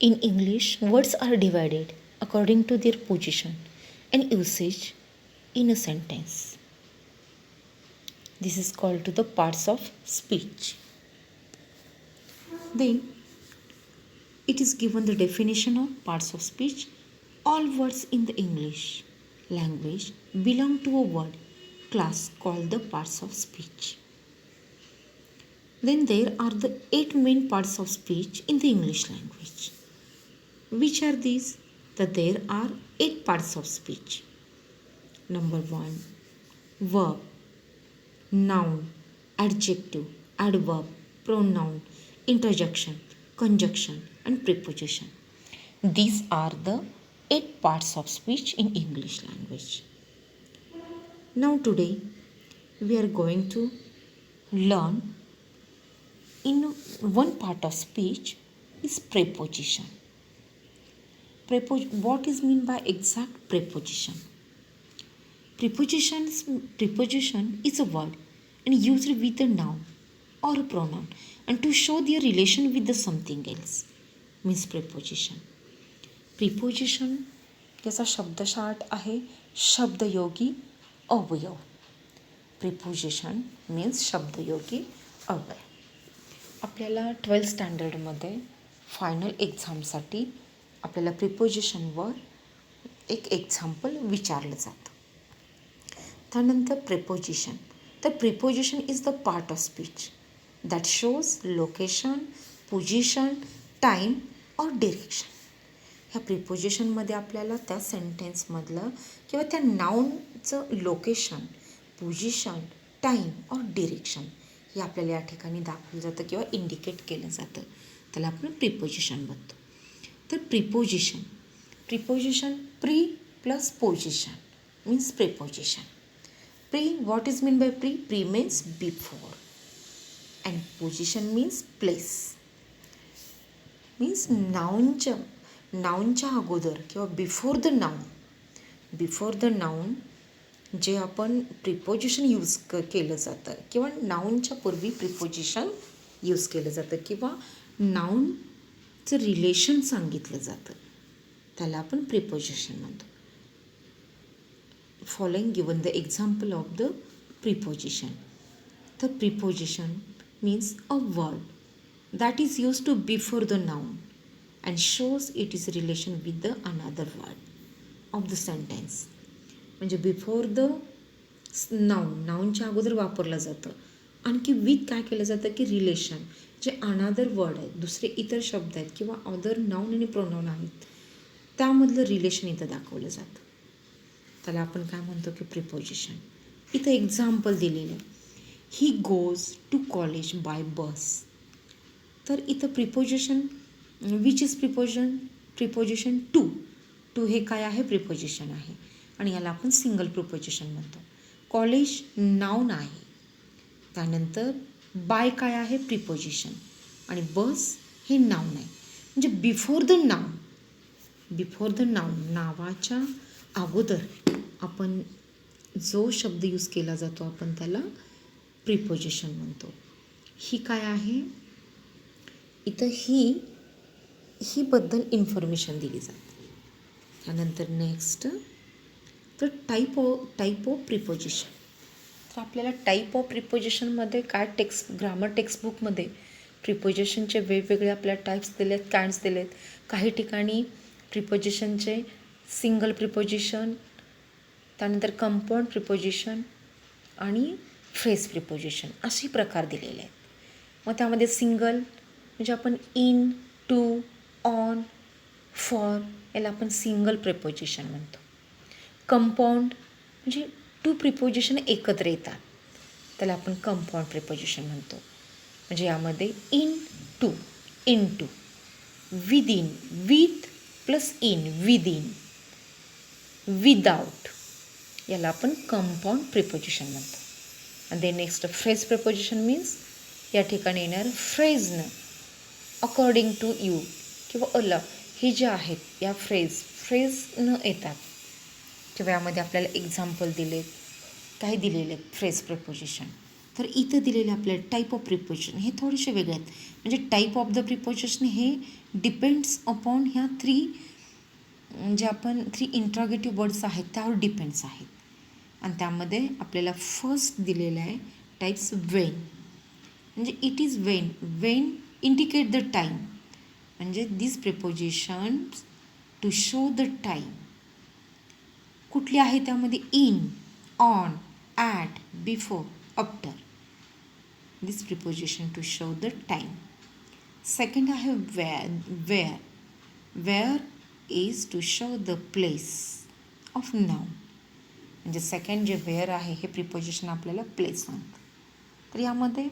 In English, words are divided according to their position and usage in a sentence. This is called to the parts of speech. Then it is given the definition of parts of speech. All words in the English language belong to a word class called the parts of speech. Then there are the 8 main parts of speech in the English language. Which are these? That there are 8 parts of speech. Number 1, verb, noun, adjective, adverb, pronoun, interjection, conjunction and preposition. These are the 8 parts of speech in English language. Now today we are going to learn in one part of speech is preposition. What is meant by exact preposition? Preposition is a word and used with a noun or a pronoun and to show their relation with the something else means preposition. Preposition याचा शब्दशः आहे शब्दयोगी अवयव. Preposition means शब्दयोगी अवयव. आपल्याला 12th स्टँडर्डमध्ये final एक्झामसाठी आपल्याला प्रिपोजिशनवर एक example विचारलं जातं. त्यानंतर प्रिपोजिशन. तर preposition is the part of speech that shows location, position, time और डिरेक्शन. ह्या प्रिपोजिशनमध्ये आपल्याला त्या सेंटेन्समधलं किंवा त्या नाऊनचं लोकेशन, पोझिशन, टाईम और डिरेक्शन हे आपल्याला या ठिकाणी दाखवलं जातं किंवा इंडिकेट केलं जातं. त्याला आपण प्रिपोजिशन म्हणतो. तर preposition pre plus position means preposition. Pre, what is mean by pre? Pre means before and position means place. Means नाऊनच्या अगोदर किंवा बिफोर द नाऊन जे आपण प्रिपोजिशन यूज केलं जातं किंवा नाऊनच्या पूर्वी प्रिपोजिशन यूज केलं जातं किंवा नाऊनचं रिलेशन सांगितलं जातं त्याला आपण प्रिपोजिशन म्हणतो. Following given the example of the preposition. The preposition means a word that is use to before the noun and shows it is relation with the another word of the sentence. म्हणजे before the नाऊनच्या अगोदर वापरलं जातं. आणखी with काय केलं जातं की relation जे अनादर वर्ड आहेत, दुसरे इतर शब्द आहेत किंवा अदर नाऊन आणि प्रोनाऊन आहेत त्यामधलं रिलेशन इथं दाखवलं जातं. त्याला आपण काय म्हणतो की प्रिपोजिशन. इथं एक्झाम्पल दिलेलं आहे. He goes to college by bus. तर इथं preposition which is preposition to हे काय आहे? प्रिपोजिशन आहे आणि याला आपण सिंगल प्रिपोजिशन म्हणतो. कॉलेज नाऊन आहे. त्यानंतर बाय काय आहे? प्रिपोजिशन आणि बस हे नाऊन आहे. म्हणजे बिफोर द नाऊन नावाच्या अगोदर आपण जो शब्द यूज केला जातो आपण त्याला प्रिपोजिशन म्हणतो. ही काय आहे? इथं ही बद्दल इन्फॉर्मेशन दिली जाते. त्यानंतर नेक्स्ट तर टाईप ऑफ प्रिपोजिशन. तर आपल्याला टाईप ऑफ प्रिपोजिशनमध्ये काय ग्रामर टेक्स्टबुकमध्ये प्रिपोजिशनचे वेगवेगळे आपल्याला टाईप्स दिलेत, काइंड्स दिलेत. काही ठिकाणी प्रिपोजिशनचे सिंगल प्रिपोजिशन, त्यानंतर कंपाऊंड प्रिपोजिशन आणि फ्रेज प्रिपोजिशन असे प्रकार दिलेले आहेत. मग त्यामध्ये सिंगल म्हणजे आपण इन, टू, ऑन, फॉर याला आपण सिंगल प्रिपोजिशन म्हणतो. कंपाऊंड म्हणजे टू प्रिपोजिशन एकत्र येतात त्याला आपण कंपाऊंड प्रिपोजिशन म्हणतो. म्हणजे यामध्ये into, within, with plus in, within, without याला आपण कंपाऊंड प्रिपोजिशन म्हणतो. आणि the next phrase preposition means या ठिकाणी येणार फ्रेजनं, अकॉर्डिंग टू यू किंवा अला हे जे आहेत या फ्रेजनं येतात किंवा यामध्ये आपल्याला एक्झाम्पल दिलेत, काही दिलेले फ्रेज प्रिपोजिशन. तर इथं दिलेले आपल्याला टाईप ऑफ प्रिपोजिशन हे थोडेसे वेगळे आहेत. म्हणजे टाईप ऑफ द प्रिपोजिशन हे डिपेंड्स अपॉन ह्या जे आपण 3 इंट्रॉगेटिव्ह वर्ड्स आहेत त्यावर डिपेंड्स आहेत. आणि त्यामध्ये आपल्याला फर्स्ट दिलेलं आहे टाईप्स वेन. म्हणजे it is when indicate the time. म्हणजे this prepositions to show the time. कुठली आहे त्यामध्ये? In, on, at, before, after. This preposition to show the time. Second आहे where. Where is to show the place of noun. म्हणजे second जे where आहे हे preposition आपल्याला प्लेस सांगतं. तर यामध्ये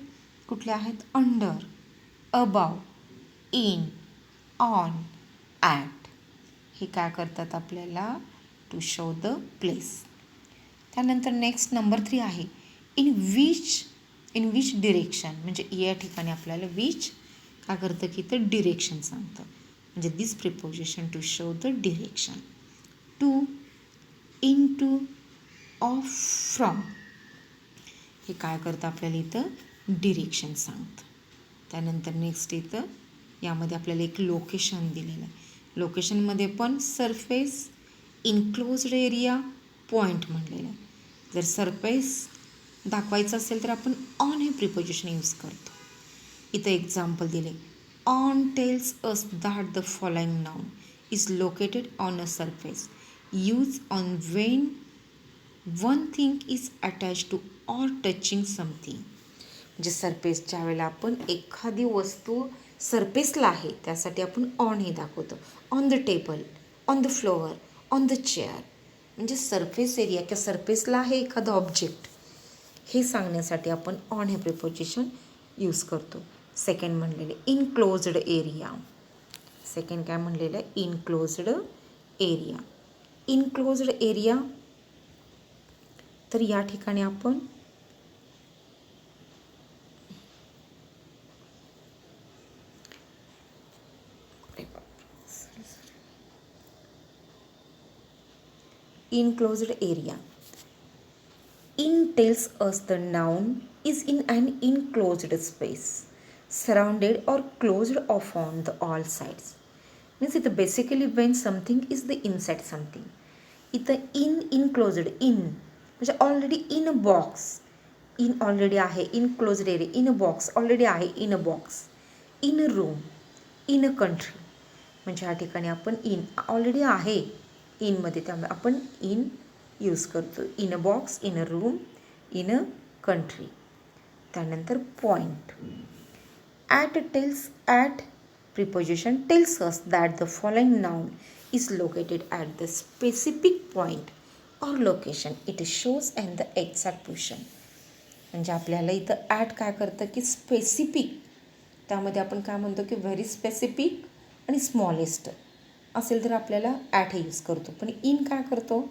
कुठले आहेत? Under, above, in, on, at. हे काय करतात आपल्याला? To show the place. त्यानंतर नेक्स्ट नंबर 3 आहे इन विच डिरेक्शन. म्हणजे या ठिकाणी आपल्याला विच काय करतं की ते डिरेक्शन सांगतं. म्हणजे this preposition to show the direction. To, into, of, from. हे काय करतं आपल्याला इथं? डिरेक्शन सांगतं. त्यानंतर नेक्स्ट इथं यामध्ये आपल्याला एक लोकेशन दिलेलं आहे. लोकेशनमध्ये पण सरफेस, इनक्लोज्ड एरिया, पॉईंट म्हणलेलं आहे. जर सरफेस दाखवायचं असेल तर आपण ऑन हे प्रिपोजिशन यूज करतो. इथं एक्झाम्पल दिले. On tails us that the following noun is located on a surface. Use on Wien one thing is attach to or touching something. म्हणजे सरफेस ज्या वेळेला आपण एखादी वस्तू सरफेसला आहे त्यासाठी आपण ऑन हे दाखवतो. On the table, on the floor, on the chair. म्हणजे सरफेस एरिया किंवा सरफेसला आहे एखादं ऑब्जेक्ट हे सांगण्यासाठी आपण ऑन हे प्रिपोजिशन यूज करतो. सेकंड म्हणलेले इनक्लोज्ड एरिया. सेकंड काय म्हणलेलं आहे? Enclosed area. इनक्लोज्ड एरिया तर या ठिकाणी आपण enclosed area. In tells us the noun is in an enclosed space, surrounded or closed off on the all sides. Means it basically when something is the inside something. इथं enclosed म्हणजे already in a box. In already आहे, enclosed area, in a box already आहे, in a box, in a room, in a country. म्हणजे या ठिकाणी आपण in already आहे इनमध्ये त्यामुळे आपण इन यूज करतो. In a box, in a room, in a country. त्यानंतर point. At preposition tells us that the following noun is located at the specific point or location. It shows an the exact position. म्हणजे आपल्याला इथं at काय करतं की specific. त्यामध्ये आपण काय म्हणतो की व्हेरी स्पेसिफिक आणि स्मॉलेस्ट असेल तर आपल्याला ॲट हे यूज करतो. पण इन काय करतो?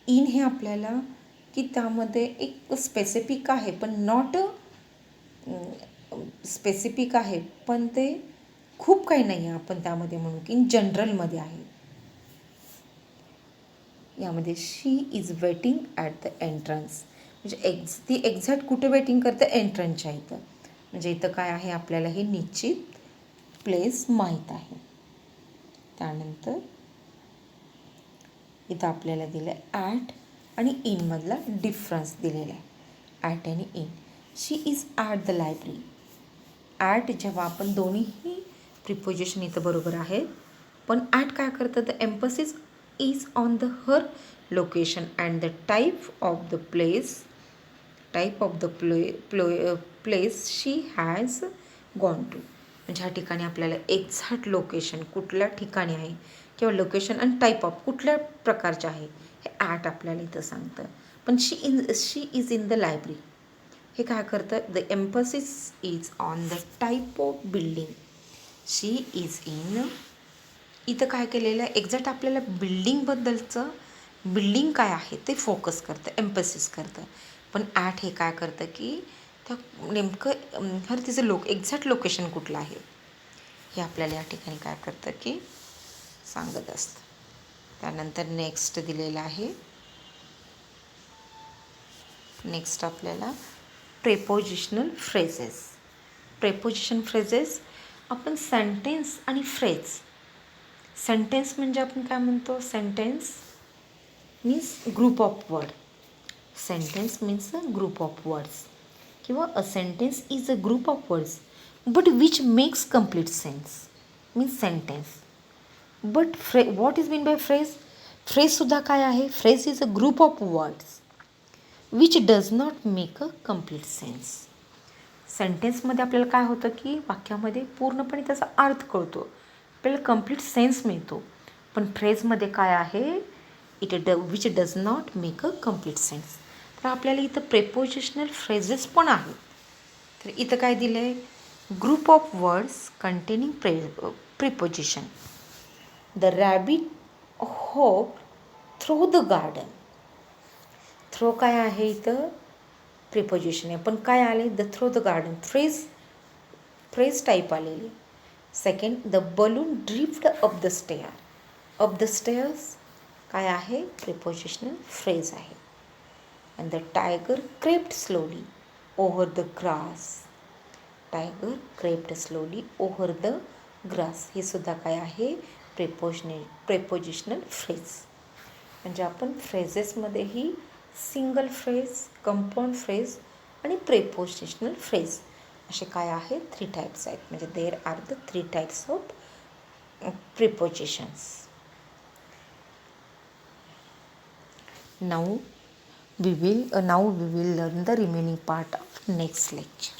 इन हे आपल्याला की त्यामध्ये एक स्पेसिफिक आहे पण नॉट स्पेसिफिक आहे पण ते खूप काही नाही आहे. आपण त्यामध्ये म्हणू की इन जनरलमध्ये आहे. यामध्ये she is waiting at the entrance. म्हणजे ती एक्झॅक्ट कुठे वेटिंग करते? एंट्रन्सच्या इथं. म्हणजे इथं काय आहे आपल्याला हे निश्चित प्लेस माहीत आहे. त्यानंतर इथं आपल्याला दिलं आहे ॲट आणि इनमधला डिफरन्स दिलेला आहे. ॲट आणि in. She is at the library. At जेव्हा आपण दोन्हीही प्रिपोजिशन इथं बरोबर आहेत पण ॲट काय करतं? The emphasis is on the her location and the type of the place she has gone to. म्हणजे ह्या ठिकाणी आपल्याला एक्झॅक्ट लोकेशन कुठल्या ठिकाणी आहे किंवा लोकेशन आणि टाईप ऑफ कुठल्या प्रकारचे आहे हे ॲट आपल्याला इथं सांगतं. पण शी इज इन द लायब्ररी हे काय करतं? The emphasis is on the type of building. She is in. इथं काय केलेलं आहे? एक्झॅक्ट आपल्याला बिल्डिंग काय आहे ते फोकस करतं, एम्फसिस करतं. पण ॲट हे काय करतं की त्या नेमकं तिचं एक्झॅक्ट लोकेशन कुठलं आहे हे आपल्याला या ठिकाणी काय करतं की सांगत असतं. त्यानंतर नेक्स्ट दिलेलं आहे. नेक्स्ट आपल्याला प्रेपोजिशनल फ्रेजेस. प्रेपोजिशन फ्रेजेस आपण सेंटेन्स आणि फ्रेज. सेंटेन्स म्हणजे आपण काय म्हणतो, sentence means group of word. Sentence means a group of words किंवा a sentence is a group of words but which makes complete sense means sentence. But what is mean by phrase. फ्रेजसुद्धा काय आहे, phrase is a group of words which does not make a complete sense. सेंटेन्समध्ये आपल्याला काय होतं की वाक्यामध्ये पूर्णपणे त्याचा अर्थ कळतो, आपल्याला कम्प्लीट सेन्स मिळतो. पण फ्रेजमध्ये काय आहे, which does not make a complete sense. तर आपल्याला इथं प्रेपोजिशनल फ्रेजेस पण आहेत. तर इथं काय दिलं आहे, group of words containing preposition. The rabbit hop through the garden. Throw काय आहे इथं, प्रिपोजिशन आहे, पण काय आले, the through the garden phrase type आलेली. Second, the balloon drift up the stair. Up the stairs काय आहे, प्रिपोजिशनल फ्रेज आहे. And the tiger crept slowly over the grass. Tiger crept slowly over the grass, हे सुद्धा काय आहे, prepositional phrase. म्हणजे आपण फ्रेजेसमध्येही सिंगल फ्रेज, कंपाऊंड फ्रेज आणि प्रेपोजिशनल फ्रेज असे काय आहेत, 3 टाईप्स आहेत. म्हणजे there are the 3 types of prepositions. Now we will learn the remaining part of next lecture.